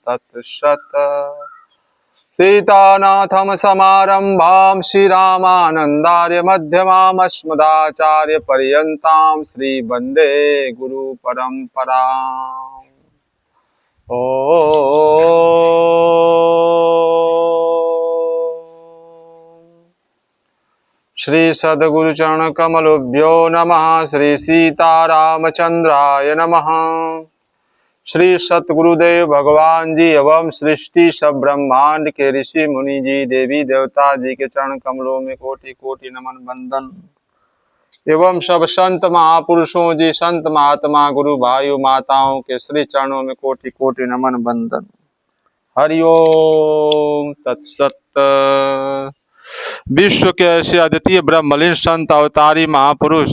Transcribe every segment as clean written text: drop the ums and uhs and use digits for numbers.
तत्सत्। सीतानाथम समारंभां श्रीरामानंदार्य मध्यमाम् अस्मदाचार्य पर्यन्तां श्री वंदे गुरु परंपराम्। श्री सद्गुरु चरण कमलभ्यो नमः। श्री सीतारामचंद्राय नमः। श्री सतगुरुदेव भगवान जी एवं सृष्टि सब ब्रह्मांड के ऋषि मुनि जी देवी देवता जी के चरण कमलों में कोटि कोटि नमन बंदन एवं सब संत महापुरुषों जी संत महात्मा गुरु भाइयों माताओं के श्री चरणों में कोटि कोटि नमन बंदन। हरिओम तत्सत। विश्व के ऐसे अद्वितीय ब्रह्मलीन संत अवतारी महापुरुष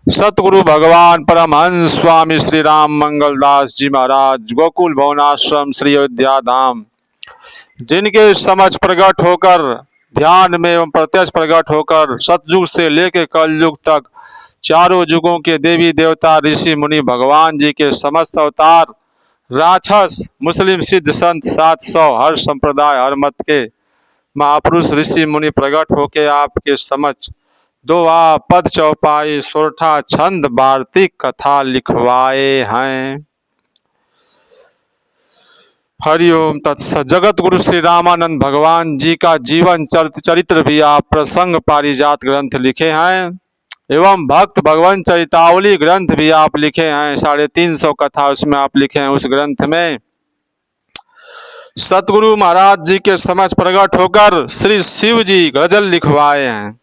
सतगुरु भगवान परमहंस स्वामी श्री राम मंगलदास जी महाराज गोकुल भवनाश्रम श्री अयोध्या धाम, जिनके समझ प्रकट होकर ध्यान में एवं प्रत्यक्ष प्रकट होकर सतयुग से लेकर कलयुग तक चारों युगों के देवी देवता ऋषि मुनि भगवान जी के समस्त अवतार राक्षस मुस्लिम सिद्ध संत 700 हर संप्रदाय हर मत के महापुरुष ऋषि मुनि प्रकट होके आपके समझ दोहा पद चौपाई सोरठा छंद वार्तिक कथा लिखवाए हैं। हरिओम तत्सत। जगत गुरु श्री रामानंद भगवान जी का जीवन चरित्र भी आप प्रसंग पारिजात ग्रंथ लिखे हैं एवं भक्त भगवान चरितावली ग्रंथ भी आप लिखे हैं। 350 कथा उसमें आप लिखे हैं। उस ग्रंथ में सतगुरु महाराज जी के समझ प्रकट होकर श्री शिव जी गजल लिखवाए हैं।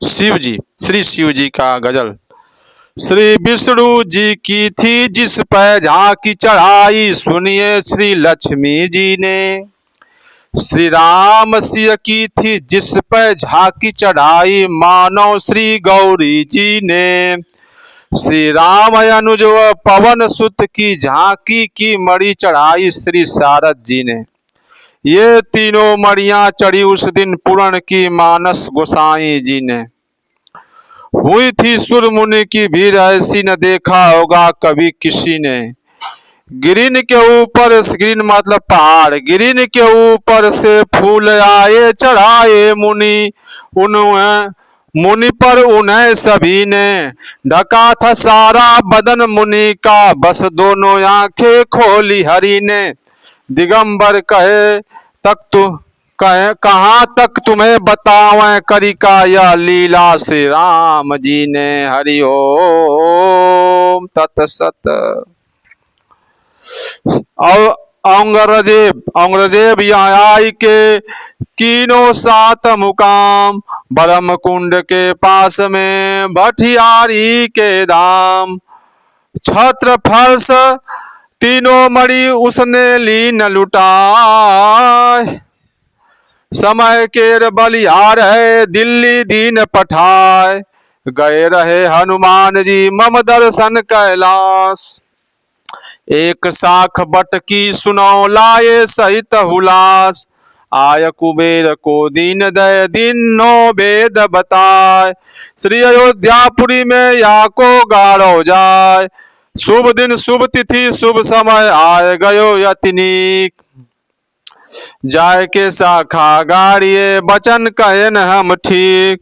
श्री शिव जी का गजल। श्री विष्णु जी की थी जिस पर झांकी चढ़ाई, सुनिए श्री लक्ष्मी जी ने। श्री राम सिया की थी जिस पर झांकी चढ़ाई, मानो श्री गौरी जी ने। श्री राम अनुज व पवन सुत की झांकी की मणि चढ़ाई, श्री सारद जी ने। ये तीनों मणियां चढ़ी उस दिन पूर्ण की मानस गोसाई जी ने। हुई थी सुर मुनि की भीड़ ऐसी न देखा होगा कभी किसी ने। गिरिन के ऊपर, गिरिन मतलब पहाड़, गिरिन के ऊपर से फूल आए चढ़ाए मुनि, मुनि पर उन्हें सभी ने। ढका था सारा बदन मुनि का, बस दोनों आंखें खोली हरि ने। दिगंबर कहे कहाँ तक तुम्हें बतावें करिका या लीला श्री राम जी ने। हरि ओम तत्सत। और औरंगजेब यहाँ आई के कीनो सात मुकाम, ब्रह्म कुंड के पास में भटियारी के धाम। छत्र फर्श तीनों मणि उसने लीन लुटाए, समय के बलिहार है दिल्ली दीन पठाए। गए रहे हनुमान जी मम दर्शन कैलाश, एक साख बट की सुनो लाए सहित हुलास। आय कुबेर को दीन दय दीनो वेद बताए, श्री अयोध्यापुरी में या को गाड़ो जाए। शुभ दिन शुभ तिथि शुभ समय आए गयो यतनीक, जाय के शाखा गाड़िए बचन कहन हम ठीक।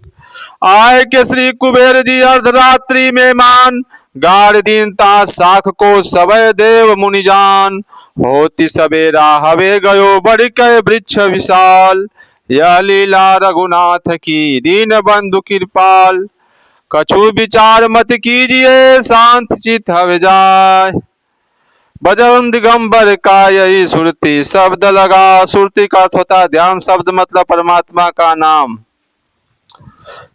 आए के श्री कुबेर जी अर्धरात्रि में मान, गाड़ दीनता साख को सबे देव मुनि जान। होती सवेरा हवे गयो बढ़ के वृक्ष विशाल, यह लीला रघुनाथ की दीन बंधु कृपाल। कछु विचार मत कीजिए शांत चित हवे जाय, बजरंग दिगंबर का यही सुरती शब्द लगा। सुरती का अर्थ होता है ध्यान, शब्द मतलब परमात्मा का नाम।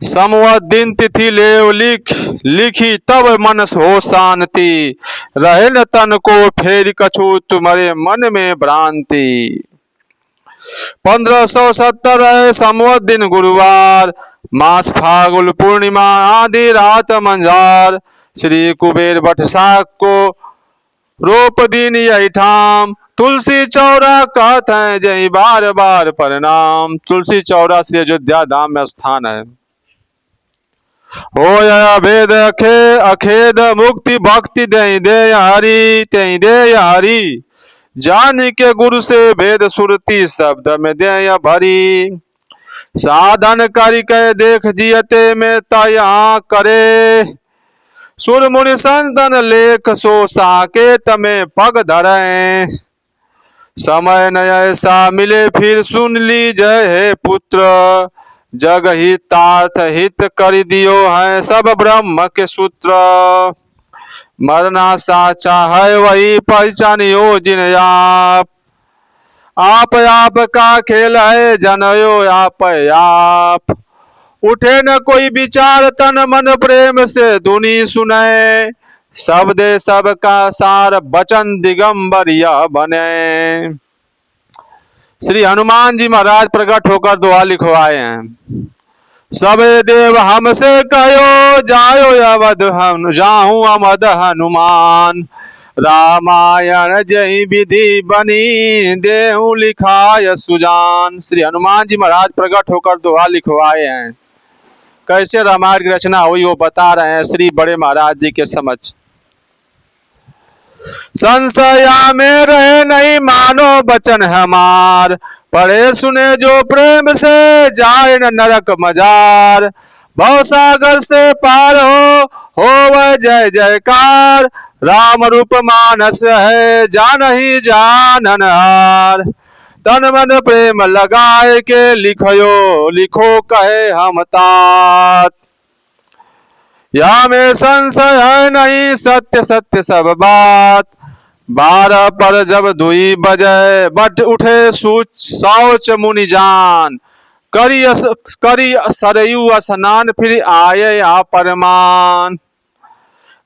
समवत दिन तिथि ले लिखी तब मन हो शांति, रहे न तन को फेर कछु तुम्हारे मन में भ्रांति। 1570 है समवत दिन गुरुवार, मास फागुन पूर्णिमा आदि रात मंझार। श्री कुबेर भट्ट साख को रोप दिन यही ठाम, तुलसी चौरा कहते हैं जय बार बार प्रणाम। तुलसी चौरा से अयोध्या धाम में स्थान है। होय भेद अखेद मुक्ति भक्ति दे दे हरि ते दे हरि। जान के गुरु से भेद सुरती शब्द में दे भरी। साधन करि के देख जियते में तया करे। सुर मुनि संतन लेख सो साकेत में पग धरे। समय न ऐसा मिले फिर सुन लीजय हे पुत्र। जग हितार्थ हित कर दियो है सब ब्रह्म के सूत्र। मरना साचा है वही पहचानियो जिन आप का खेल है जनयो आप। उठे न कोई विचार तन मन प्रेम से धुनी सुने। सब दे सब का सार बचन दिगंबर यह बने। श्री हनुमान जी महाराज प्रकट होकर दुआ लिखवाए हैं। सबे देव हमसे कहो जायो अवध हम जाहूं अमद हनुमान। रामायण जय विधि बनी देहू लिखाय सुजान। श्री हनुमान जी महाराज प्रकट होकर दोहा लिखवाए हैं। कैसे रामायण की रचना हुई वो बता रहे हैं श्री बड़े महाराज जी के समक्ष। संशया में रहे नहीं मानो वचन हमार। पढ़े सुने जो प्रेम से जाए न नरक मजार। भव सागर से पार हो वह जय जयकार। राम रूप मानस है जान ही जाननहार। तन मन प्रेम लगाए के लिखो कहे हम तात। या में संशय है नहीं सत्य सत्य सब बात। 12 पर जब दुई बजे बट उठे शौच मुनि जान। करी सरयू स्नान फिर आये आ परमान।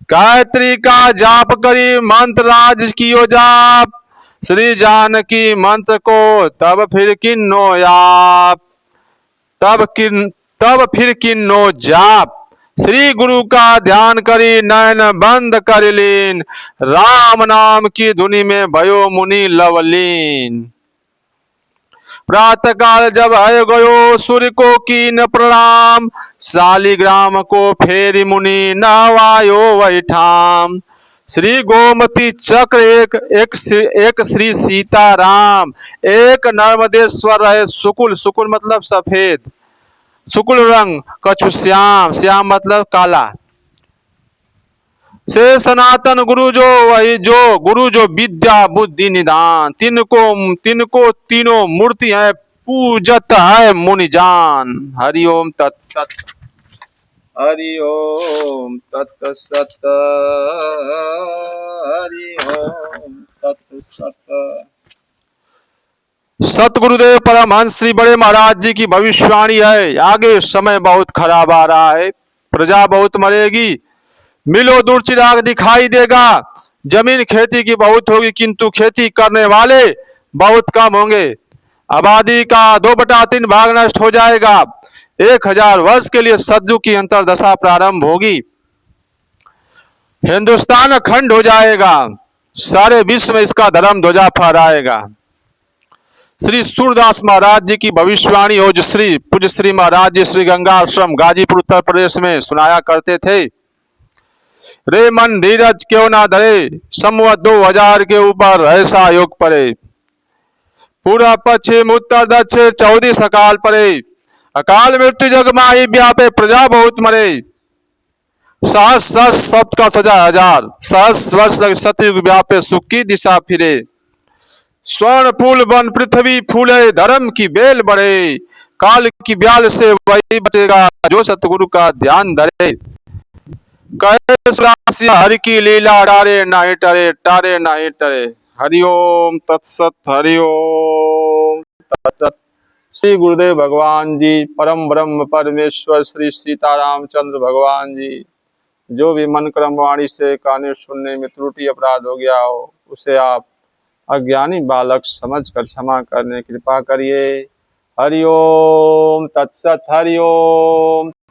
गायत्री का जाप करी मंत्र राज कियो जाप। श्री जानकी मंत्र को तब फिर किन्नो जाप। श्री गुरु का ध्यान करी नयन बंद कर लीन। राम नाम की धुनी में भयो मुनि लवलीन। प्रातः काल जब है गयो सूर्य को कीन प्रणाम। शालिग्राम को फेरी मुनि नवायो वही ठाम। श्री गोमती चक्र एक श्री सीताराम। एक नर्मदेश्वर रहे सुकुल। सुकुल मतलब सफेद, शुक्ल रंग कछु श्याम। श्याम मतलब काला। से सनातन गुरु जो विद्या बुद्धि निदान। तिनको तीनों मूर्ति है पूजत है मुनि जान। हरि ओम तत्सत। हरि ओम तत्सत। हरि ओम तत्सत। सतगुरुदेव परमहंस श्री बड़े महाराज जी की भविष्यवाणी है। आगे समय बहुत खराब आ रहा है। प्रजा बहुत मरेगी। मिलो दूर चिराग दिखाई देगा। जमीन खेती की बहुत होगी किंतु खेती करने वाले बहुत कम होंगे। आबादी का 2/3 भाग नष्ट हो जाएगा। 1000 वर्ष के लिए सतयुग की अंतरदशा प्रारंभ होगी। हिंदुस्तान अखंड हो जाएगा। सारे विश्व में इसका धर्म ध्वजा फहराएगा। श्री सूरदास महाराज जी की भविष्यवाणी हो जो पूज्य श्री महाराज जी श्री गंगा आश्रम गाजीपुर उत्तर प्रदेश में सुनाया करते थे। रे मन धीरज क्यों ना धरे, संवत 2000 के ऊपर ऐसा योग परे। पूरा पश्चिम उत्तर दक्षिण 14 अकाल परे। अकाल मृत्यु जग माही व्यापे प्रजा बहुत मरे। सहस्र सप्त का सजा 1000। सहस्र वर्ष लग सतयुग व्यापे सुख की दिशा फिरे। स्वर्ण फूल बन पृथ्वी फूले धर्म की बेल बढ़े। काल की ब्याल से वही बचेगा जो सतगुरु का ध्यान धरे। हरि की लीला डारे नहीं टरे, टारे नहीं टरे। हरि ओम तत्सत। हरि ओम तत्सत। श्री गुरुदेव भगवान जी परम ब्रह्म परमेश्वर श्री सीतारामचंद्र भगवान जी जो भी मन क्रम वाणी से कहने सुनने में त्रुटि अपराध हो गया हो उसे आप अज्ञानी बालक समझकर क्षमा करने कृपा करिए। हरि ओम तत्सत। हरि ओम।